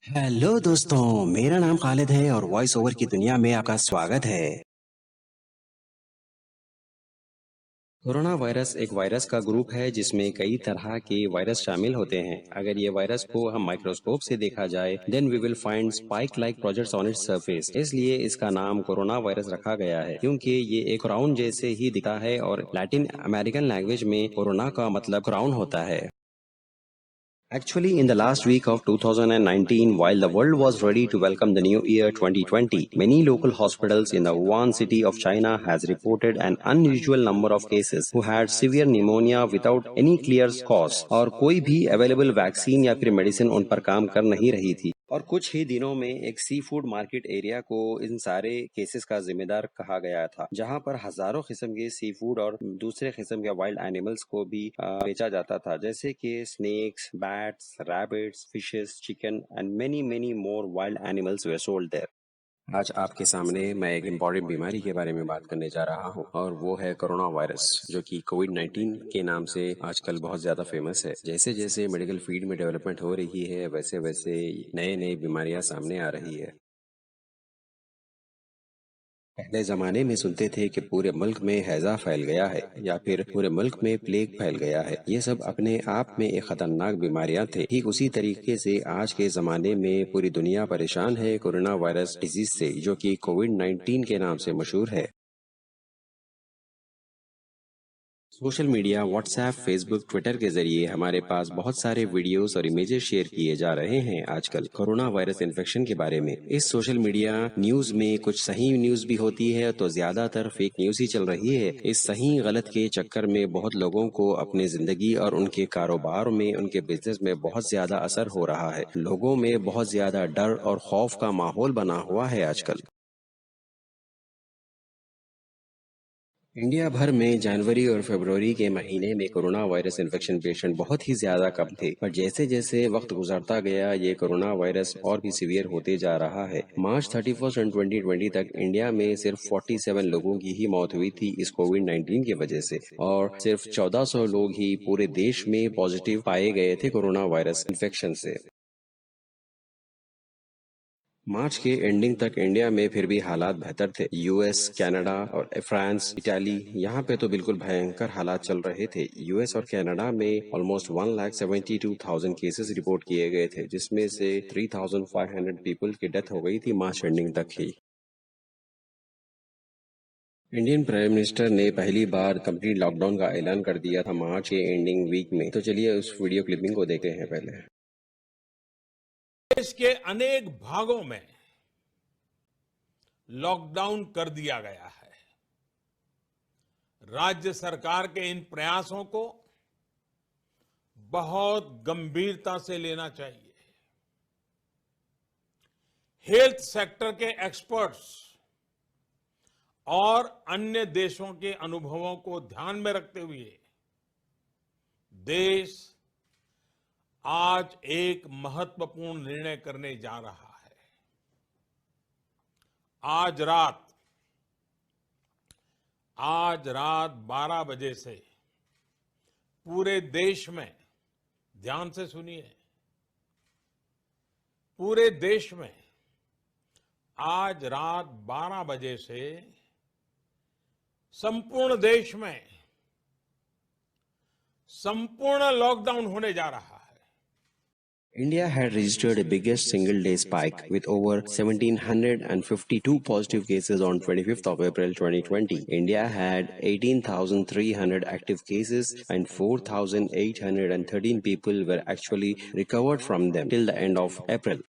Hello दोस्तों, मेरा नाम खालिद है और वॉइस ओवर की दुनिया में आपका स्वागत है। कोरोना वायरस एक वायरस का ग्रुप है जिसमें कई तरह के वायरस शामिल होते हैं। अगर ये वायरस को हम माइक्रोस्कोप से देखा जाए, then we will find spike like projects on its surface. इसलिए इसका नाम कोरोना वायरस रखा गया है क्योंकि ये एक क्राउन जैसे ही दिखता है और लैटिन अमेरिकन लैंग्वेज में कोरोना का मतलब क्राउन होता है। Actually, in the last week of 2019, while the world was ready to welcome the new year 2020, many local hospitals in the Wuhan city of China has reported an unusual number of cases who had severe pneumonia without any clear cause और कोई भी available vaccine या फिर medicine उन पर काम कर नहीं रही थी। और कुछ ही दिनों में एक सी फूड मार्केट एरिया को इन सारे केसेस का जिम्मेदार कहा गया था, जहां पर हजारों किस्म के सी फूड और दूसरे किस्म के वाइल्ड एनिमल्स को भी बेचा जाता था, जैसे कि snakes, bats, rabbits, fishes, chicken and many many more wild animals were sold there. आज आपके सामने मैं एक इम्पॉर्टेंट बीमारी के बारे में बात करने जा रहा हूँ और वो है कोरोना वायरस, जो कि कोविड-19 के नाम से आजकल बहुत ज्यादा फेमस है। जैसे जैसे मेडिकल फील्ड में डेवलपमेंट हो रही है, वैसे वैसे नए नए बीमारियां सामने आ रही है। पहले जमाने में सुनते थे कि पूरे मुल्क में हैजा फैल गया है या फिर पूरे मुल्क में प्लेग फैल गया है। ये सब अपने आप में एक खतरनाक बीमारियां थे। ठीक उसी तरीके से आज के जमाने में पूरी दुनिया परेशान है कोरोना वायरस डिजीज से, जो कि कोविड-19 के नाम से मशहूर है। Social media, WhatsApp, Facebook, Twitter के जरिए हमारे पास बहुत सारे वीडियोस और इमेजेस शेयर किए जा रहे हैं आजकल कोरोना वायरस इन्फेक्शन के बारे में। इस सोशल मीडिया न्यूज में कुछ सही न्यूज भी होती है तो ज्यादातर फेक न्यूज ही चल रही है। इस सही गलत के चक्कर में बहुत लोगों को अपनी जिंदगी और उनके कारोबार में, उनके बिजनेस में बहुत ज्यादा असर हो रहा है। लोगों में बहुत ज्यादा डर और खौफ का माहौल बना हुआ है आजकल। इंडिया भर में जनवरी और फरवरी के महीने में कोरोना वायरस इन्फेक्शन पेशेंट बहुत ही ज्यादा कम थे, पर जैसे जैसे वक्त गुजरता गया ये कोरोना वायरस और भी सीवियर होते जा रहा है। मार्च 31 और 2020 तक इंडिया में सिर्फ 47 लोगों की ही मौत हुई थी इस कोविड-19 की वजह से, और सिर्फ 1400 लोग ही पूरे देश में पॉजिटिव पाए गए थे कोरोना वायरस इन्फेक्शन से। मार्च के एंडिंग तक इंडिया में फिर भी हालात बेहतर थे। यूएस, कनाडा और फ्रांस, इटाली, यहाँ पे तो बिल्कुल भयंकर हालात चल रहे थे। यूएस और कनाडा में ऑलमोस्ट 1,72,000 केसेस रिपोर्ट किए गए थे, जिसमें से 3,500 पीपल की डेथ हो गई थी मार्च एंडिंग तक ही। इंडियन प्राइम मिनिस्टर ने पहली बार कंप्लीट लॉकडाउन का ऐलान कर दिया था मार्च के एंडिंग वीक में। तो चलिए उस वीडियो क्लिपिंग को देखते हैं पहले। देश के अनेक भागों में लॉकडाउन कर दिया गया है। राज्य सरकार के इन प्रयासों को बहुत गंभीरता से लेना चाहिए। हेल्थ सेक्टर के एक्सपर्ट्स और अन्य देशों के अनुभवों को ध्यान में रखते हुए देश आज एक महत्वपूर्ण निर्णय करने जा रहा है। आज रात 12 बजे से पूरे देश में, ध्यान से सुनिए, पूरे देश में आज रात 12 बजे से संपूर्ण देश में संपूर्ण लॉकडाउन होने जा रहा है। India had registered the biggest single-day spike with over 1,752 positive cases on 25th of April 2020. India had 18,300 active cases and 4,813 people were actually recovered from them till the end of April.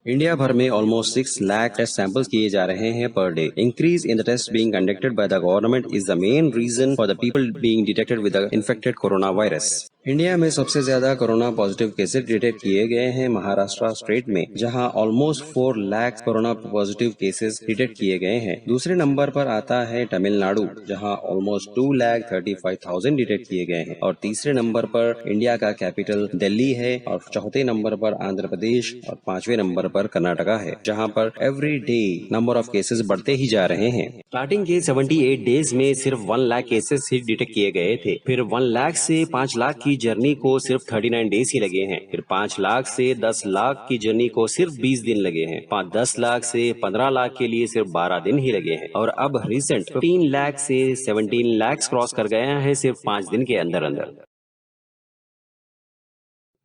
India भर में almost 6 lakh test samples किए जा रहे हैं per day. Increase in the test being conducted by the government is the main reason for the people being detected with the infected corona virus. India में सबसे ज्यादा corona positive cases detect किए गए हैं महाराष्ट्र स्टेट में, जहां almost 4 lakh corona positive cases detect किए गए हैं। दूसरे नंबर पर आता है तमिलनाडु, जहां ऑलमोस्ट 2,35,000 डिटेक्ट किए गए हैं, और तीसरे नंबर पर इंडिया का कैपिटल दिल्ली है, और चौथे नंबर पर आंध्र प्रदेश, और पांचवें नंबर पर कर्नाटका है, जहां पर every day number of cases बढ़ते ही जा रहे हैं। स्टार्टिंग के 78 डेज में सिर्फ 1 लाख केसेस ही डिटेक्ट किए गए थे, फिर 1 लाख से 5 लाख की की जर्नी को सिर्फ 39 डेज ही लगे हैं। फिर 5 लाख से 10 लाख की जर्नी को सिर्फ 20 दिन लगे हैं। 10 लाख से 15 लाख के लिए सिर्फ 12 दिन ही लगे हैं। और अब रिसेंट 15 लाख से 17 लाख क्रॉस कर गया है सिर्फ 5 दिन के अंदर अंदर।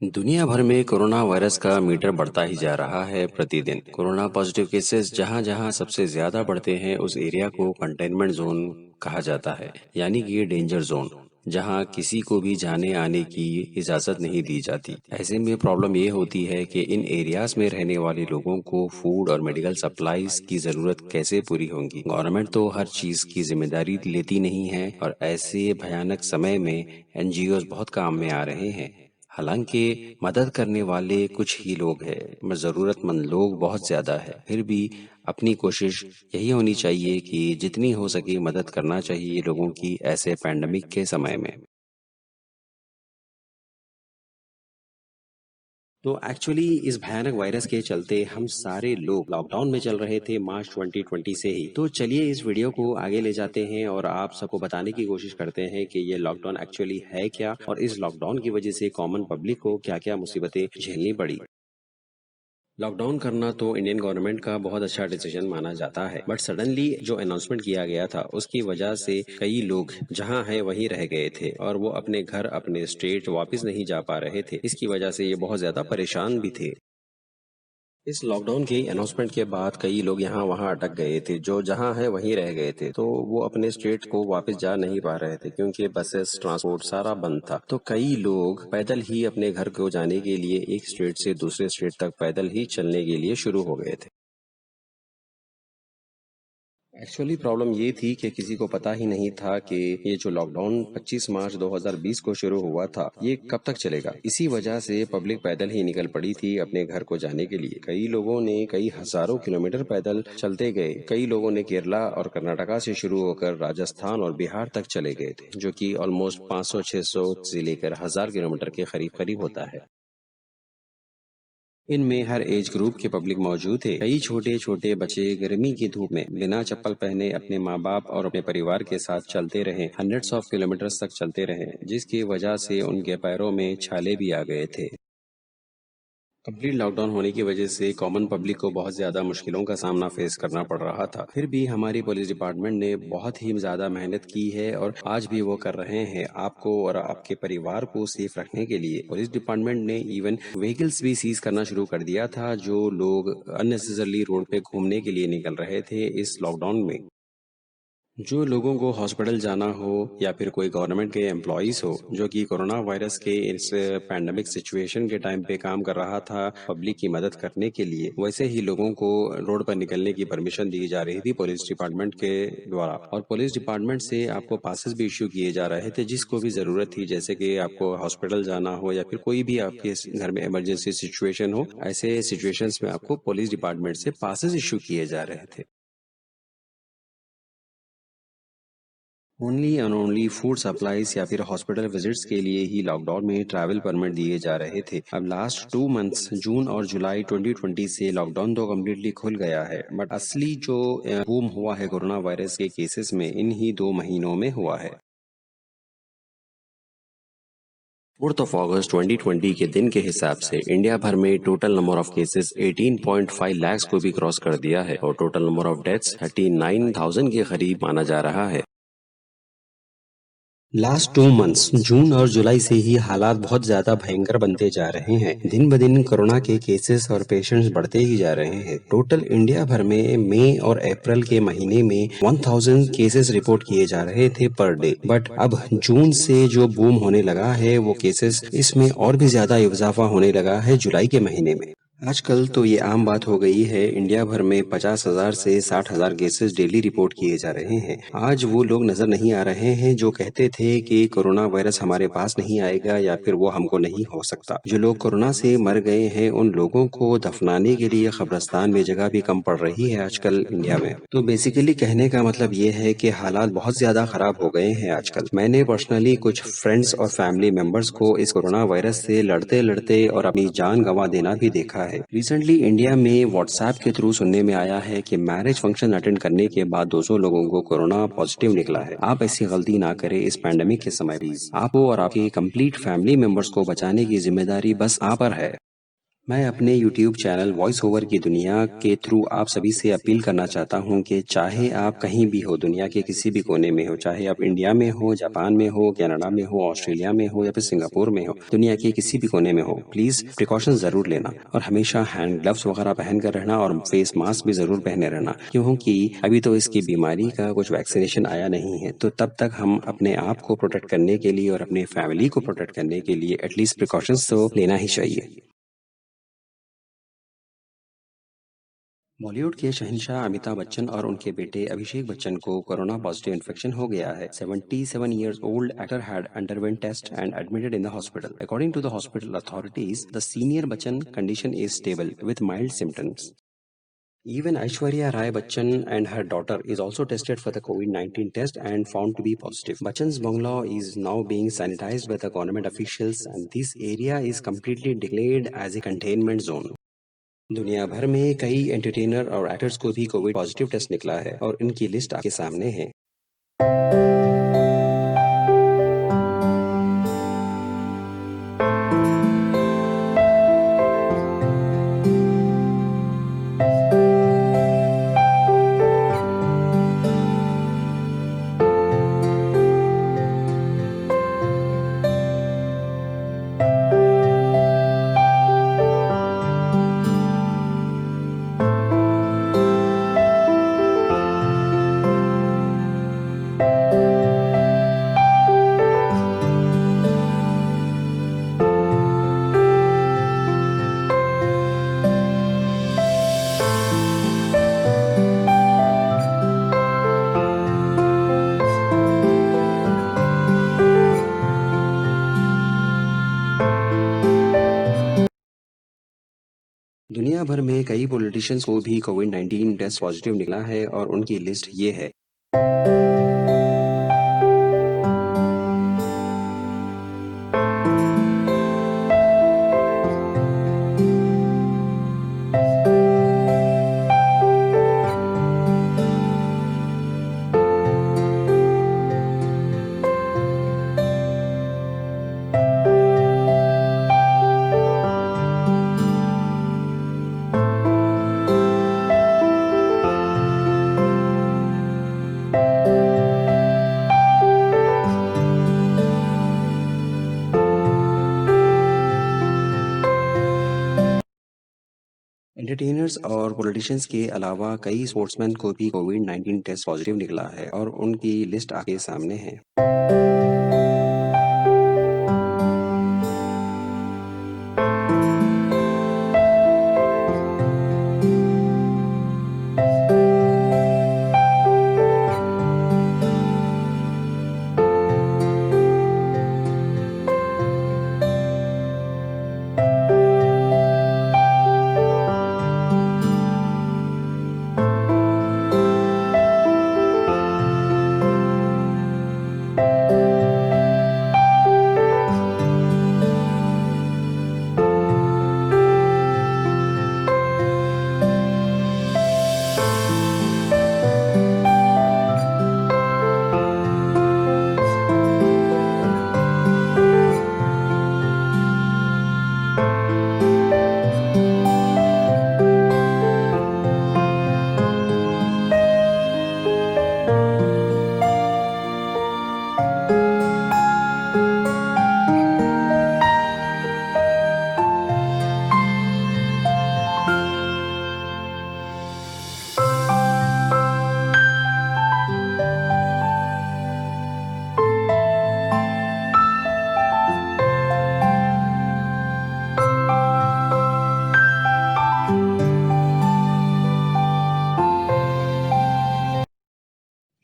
दुनिया भर में कोरोना वायरस का मीटर बढ़ता ही जा रहा है प्रतिदिन। कोरोना पॉजिटिव केसेस जहां जहां सबसे ज्यादा बढ़ते हैं उस एरिया को कंटेनमेंट जोन कहा जाता है, यानी कि ये डेंजर जोन, जहां किसी को भी जाने आने की इजाजत नहीं दी जाती। ऐसे में प्रॉब्लम ये होती है कि इन एरियाज में रहने वाले लोगों को फूड और मेडिकल सप्लाईज की जरूरत कैसे पूरी होगी। गवर्नमेंट तो हर चीज की जिम्मेदारी लेती नहीं है और ऐसे भयानक समय में एनजीओ बहुत काम में आ रहे हैं। हालांकि मदद करने वाले कुछ ही लोग हैं, मगर जरूरतमंद लोग बहुत ज्यादा है। फिर भी अपनी कोशिश यही होनी चाहिए कि जितनी हो सके मदद करना चाहिए लोगों की ऐसे पैंडेमिक के समय में। तो एक्चुअली इस भयानक वायरस के चलते हम सारे लोग लॉकडाउन में चल रहे थे मार्च 2020 से ही। तो चलिए इस वीडियो को आगे ले जाते हैं और आप सबको बताने की कोशिश करते हैं कि ये लॉकडाउन एक्चुअली है क्या और इस लॉकडाउन की वजह से कॉमन पब्लिक को क्या क्या मुसीबतें झेलनी पड़ी। लॉकडाउन करना तो इंडियन गवर्नमेंट का बहुत अच्छा डिसीजन माना जाता है, बट सडनली जो अनाउंसमेंट किया गया था उसकी वजह से कई लोग जहां है वहीं रह गए थे और वो अपने घर अपने स्टेट वापस नहीं जा पा रहे थे। इसकी वजह से ये बहुत ज्यादा परेशान भी थे। इस लॉकडाउन के अनाउंसमेंट के बाद कई लोग यहाँ वहाँ अटक गए थे, जो जहाँ है वहीं रह गए थे। तो वो अपने स्टेट को वापस जा नहीं पा रहे थे क्योंकि बसेस ट्रांसपोर्ट सारा बंद था। तो कई लोग पैदल ही अपने घर को जाने के लिए एक स्टेट से दूसरे स्टेट तक पैदल ही चलने के लिए शुरू हो गए थे। एक्चुअली प्रॉब्लम ये थी कि किसी को पता ही नहीं था कि ये जो लॉकडाउन 25 मार्च 2020 को शुरू हुआ था ये कब तक चलेगा। इसी वजह से पब्लिक पैदल ही निकल पड़ी थी अपने घर को जाने के लिए। कई लोगों ने कई हजारों किलोमीटर पैदल चलते गए। कई लोगों ने केरला और कर्नाटका से शुरू होकर राजस्थान और बिहार तक चले गए थे, जो कि ऑलमोस्ट 500-600 से लेकर 1000 किलोमीटर के करीब करीब होता है। इनमें हर एज ग्रुप के पब्लिक मौजूद थे। कई छोटे छोटे बच्चे गर्मी की धूप में बिना चप्पल पहने अपने माँ बाप और अपने परिवार के साथ चलते रहे, हंड्रेड्स ऑफ किलोमीटर्स तक चलते रहे, जिसकी वजह से उनके पैरों में छाले भी आ गए थे। कंप्लीट लॉकडाउन होने की वजह से कॉमन पब्लिक को बहुत ज्यादा मुश्किलों का सामना फेस करना पड़ रहा था। फिर भी हमारी पुलिस डिपार्टमेंट ने बहुत ही ज्यादा मेहनत की है और आज भी वो कर रहे हैं आपको और आपके परिवार को सेफ रखने के लिए। पुलिस डिपार्टमेंट ने इवन व्हीकल्स भी सीज करना शुरू कर दिया था जो लोग अननेसेसरली रोड पे घूमने के लिए निकल रहे थे इस लॉकडाउन में। जो लोगों को हॉस्पिटल जाना हो या फिर कोई गवर्नमेंट के एम्प्लॉइज हो जो कि कोरोना वायरस के इस पैंडेमिक सिचुएशन के टाइम पे काम कर रहा था पब्लिक की मदद करने के लिए, वैसे ही लोगों को रोड पर निकलने की परमिशन दी जा रही थी पुलिस डिपार्टमेंट के द्वारा। और पुलिस डिपार्टमेंट से आपको पासेस भी इश्यू किए जा रहे थे जिसको भी जरूरत थी, जैसे कि आपको हॉस्पिटल जाना हो या फिर कोई भी आपके घर में इमरजेंसी सिचुएशन हो। ऐसे सिचुएशंस में आपको पुलिस डिपार्टमेंट से पासेस इश्यू किए जा रहे थे। Only and only food supplies या फिर हॉस्पिटल विजिट्स के लिए ही लॉकडाउन में ट्रैवल परमिट दिए जा रहे थे। अब लास्ट 2 मंथ्स जून और जुलाई 2020 से लॉकडाउन तो कम्प्लीटली खुल गया है, बट असली जो बूम हुआ है कोरोना वायरस के केसेस में इन ही 2 महीनों में हुआ है। 4 अगस्त 2020 के दिन के हिसाब से इंडिया भर में total number of cases 18.5 lakh को भी क्रॉस कर दिया है और टोटल नंबर ऑफ डेथ्स 39,000 के करीब माना जा रहा है। लास्ट 2 मंथ्स जून और जुलाई से ही हालात बहुत ज्यादा भयंकर बनते जा रहे हैं। दिन ब दिन कोरोना के केसेस और पेशेंट्स बढ़ते ही जा रहे हैं। टोटल इंडिया भर में मई और अप्रैल के महीने में 1000 केसेस रिपोर्ट किए जा रहे थे पर डे, बट अब जून से जो बूम होने लगा है वो केसेस इसमें और भी ज्यादा इजाफा होने लगा है जुलाई के महीने में। आजकल तो ये आम बात हो गई है, इंडिया भर में 50,000 से 60,000 केसेस डेली रिपोर्ट किए जा रहे हैं। आज वो लोग नजर नहीं आ रहे हैं जो कहते थे कि कोरोना वायरस हमारे पास नहीं आएगा या फिर वो हमको नहीं हो सकता। जो लोग कोरोना से मर गए हैं उन लोगों को दफनाने के लिए कब्रिस्तान में जगह भी कम पड़ रही है आजकल इंडिया में। तो बेसिकली कहने का मतलब ये है कि हालात बहुत ज्यादा खराब हो गए हैं आजकल। मैंने पर्सनली कुछ फ्रेंड्स और फैमिली मेंबर्स को इस कोरोना वायरस से लड़ते लड़ते और अपनी जान गंवा देना भी देखा है। है। रिसेंटली इंडिया में व्हाट्सएप के थ्रू सुनने में आया है कि मैरिज फंक्शन अटेंड करने के बाद 200 लोगों को कोरोना पॉजिटिव निकला है। आप ऐसी गलती ना करें इस पैंडेमिक के समय प्लीज। आपको और आपके कंप्लीट फैमिली मेंबर्स को बचाने की जिम्मेदारी बस आप पर है। मैं अपने YouTube चैनल वॉइस ओवर की दुनिया के थ्रू आप सभी से अपील करना चाहता हूं कि चाहे आप कहीं भी हो, दुनिया के किसी भी कोने में हो, चाहे आप इंडिया में हो, जापान में हो, कनाडा में हो, ऑस्ट्रेलिया में हो या फिर सिंगापुर में हो, दुनिया के किसी भी कोने में हो, प्लीज प्रिकॉशन जरूर लेना और हमेशा हैंड ग्लव्स वगैरह पहन कर रहना और फेस मास्क भी जरूर पहने रहना, क्योंकि अभी तो इसकी बीमारी का कुछ वैक्सीनेशन आया नहीं है। तो तब तक हम अपने आप को प्रोटेक्ट करने के लिए और अपने फैमिली को प्रोटेक्ट करने के लिए एटलीस्ट प्रिकॉशंस तो लेना ही चाहिए। बॉलीवुड के शहंशाह अमिताभ बच्चन और उनके बेटे अभिषेक बच्चन को कोरोना पॉजिटिव इन्फेक्शन हो गया है। 77 years old actor had underwent test and admitted in the hospital. According to the hospital authorities, the senior Bachchan condition is stable with mild symptoms. Even Aishwarya Rai Bachchan and her daughter is also tested for the COVID-19 test and found to be positive. Bachchan's bungalow is now being sanitized by the government officials and this area is completely declared as a containment zone. दुनिया भर में कई entertainer और actors को भी Covid positive test निकला है और इनकी लिस्ट आपके सामने है। दुनिया भर में कई पॉलिटिशियंस को भी कोविड-19 टेस्ट पॉजिटिव निकला है और उनकी लिस्ट ये है। एंटरटेनर्स और पॉलिटिशियंस के अलावा कई स्पोर्ट्समैन को भी कोविड-19 टेस्ट पॉजिटिव निकला है और उनकी लिस्ट आपके सामने है।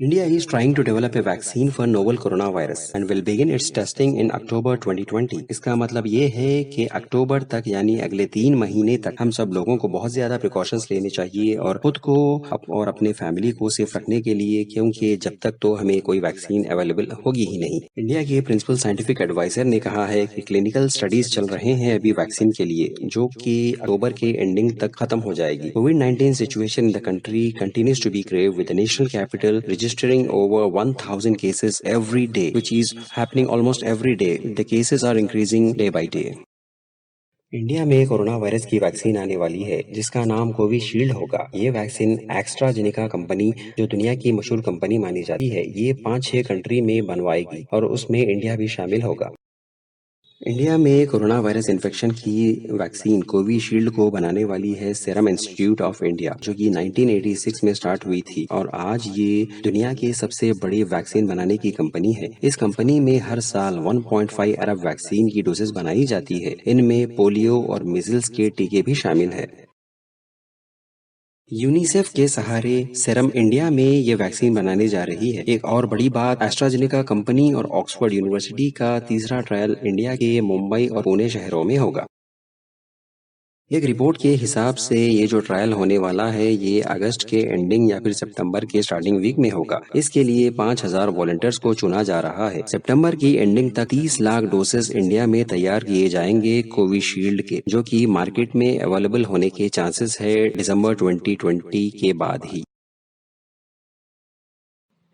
India is trying to develop a vaccine for novel coronavirus and will begin its testing in October 2020. इसका मतलब ये है कि अक्टूबर तक यानी अगले 3 महीने तक हम सब लोगों को बहुत ज्यादा प्रिकॉशंस लेने चाहिए और खुद को और अपने फैमिली को सेफ रखने के लिए, क्योंकि जब तक तो हमें कोई वैक्सीन अवेलेबल होगी ही नहीं। इंडिया के प्रिंसिपल साइंटिफिक एडवाइजर ने कहा है कि क्लिनिकल स्टडीज चल रहे हैं अभी वैक्सीन के लिए, जो कि अक्टूबर के एंडिंग तक खत्म हो जाएगी। कोविड-19 situation in the country continues to be grave with the national capital registering over 1,000 cases every day, which is happening almost every day. The cases are increasing day by day. India में corona virus की vaccine आने वाली है जिसका नाम Covishield होगा। ये vaccine AstraZeneca company, जो दुनिया की मशहूर कंपनी मानी जाती है, ये 5-6 कंट्री में बनवाएगी और उसमें इंडिया भी शामिल होगा। इंडिया में कोरोना वायरस इन्फेक्शन की वैक्सीन कोविशील्ड को बनाने वाली है सीरम इंस्टीट्यूट ऑफ इंडिया, जो कि 1986 में स्टार्ट हुई थी और आज ये दुनिया की सबसे बड़ी वैक्सीन बनाने की कंपनी है। इस कंपनी में हर साल 1.5 अरब वैक्सीन की डोजेस बनाई जाती है। इनमें पोलियो और मिजल्स के टीके भी शामिल है। यूनिसेफ के सहारे सीरम इंडिया में ये वैक्सीन बनाने जा रही है। एक और बड़ी बात, एस्ट्राजेनेका कंपनी और ऑक्सफोर्ड यूनिवर्सिटी का तीसरा ट्रायल इंडिया के मुंबई और पुणे शहरों में होगा। एक रिपोर्ट के हिसाब से ये जो ट्रायल होने वाला है ये अगस्त के एंडिंग या फिर सितंबर के स्टार्टिंग वीक में होगा। इसके लिए 5,000 वॉलंटियर्स को चुना जा रहा है। सितंबर की एंडिंग तक 30 लाख डोसेस इंडिया में तैयार किए जाएंगे कोविशील्ड के, जो कि मार्केट में अवेलेबल होने के चांसेस है दिसंबर 2020 के बाद ही।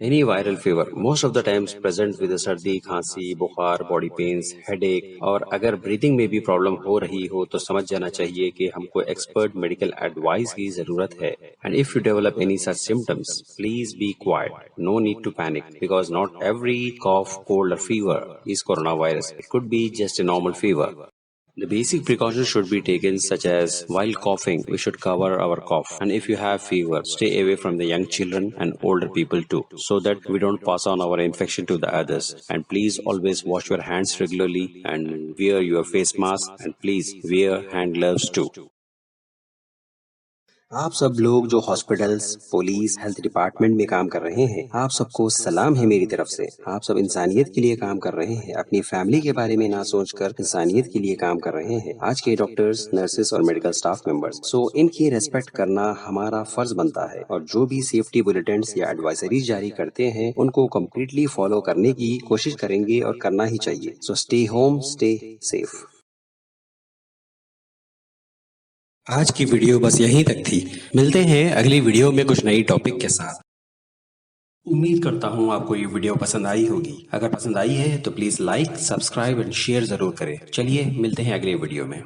Any viral fever most of the times present with सर्दी, खांसी, बुखार, बॉडी पेन्स, हेडेक और अगर ब्रीथिंग में भी प्रॉब्लम हो रही हो तो समझ जाना चाहिए कि हमको एक्सपर्ट मेडिकल एडवाइस की जरूरत है। And if you develop any such symptoms, please be quite, no need to panic, because not every cough, cold और fever is coronavirus. It could be just a normal fever. The basic precautions should be taken, such as while coughing, we should cover our cough. And if you have fever, stay away from the young children and older people too, so that we don't pass on our infection to the others. And please always wash your hands regularly and wear your face mask, and please wear hand gloves too. आप सब लोग जो hospitals, police, health department में काम कर रहे हैं, आप सबको सलाम है मेरी तरफ से। आप सब इंसानियत के लिए काम कर रहे हैं, अपनी फैमिली के बारे में ना सोचकर इंसानियत के लिए काम कर रहे हैं। आज के डॉक्टर्स, नर्सेस और मेडिकल स्टाफ मेंबर्स, सो इनकी रेस्पेक्ट करना हमारा फर्ज बनता है और जो भी सेफ्टी बुलेटिन्स या एडवाइजरी जारी करते हैं उनको कम्प्लीटली फॉलो करने की कोशिश करेंगे और करना ही चाहिए। So stay home, stay safe. आज की वीडियो बस यहीं तक थी। मिलते हैं अगली वीडियो में कुछ नई टॉपिक के साथ। उम्मीद करता हूँ आपको ये वीडियो पसंद आई होगी। अगर पसंद आई है तो please like, subscribe and share जरूर करें। चलिए मिलते हैं अगले वीडियो में।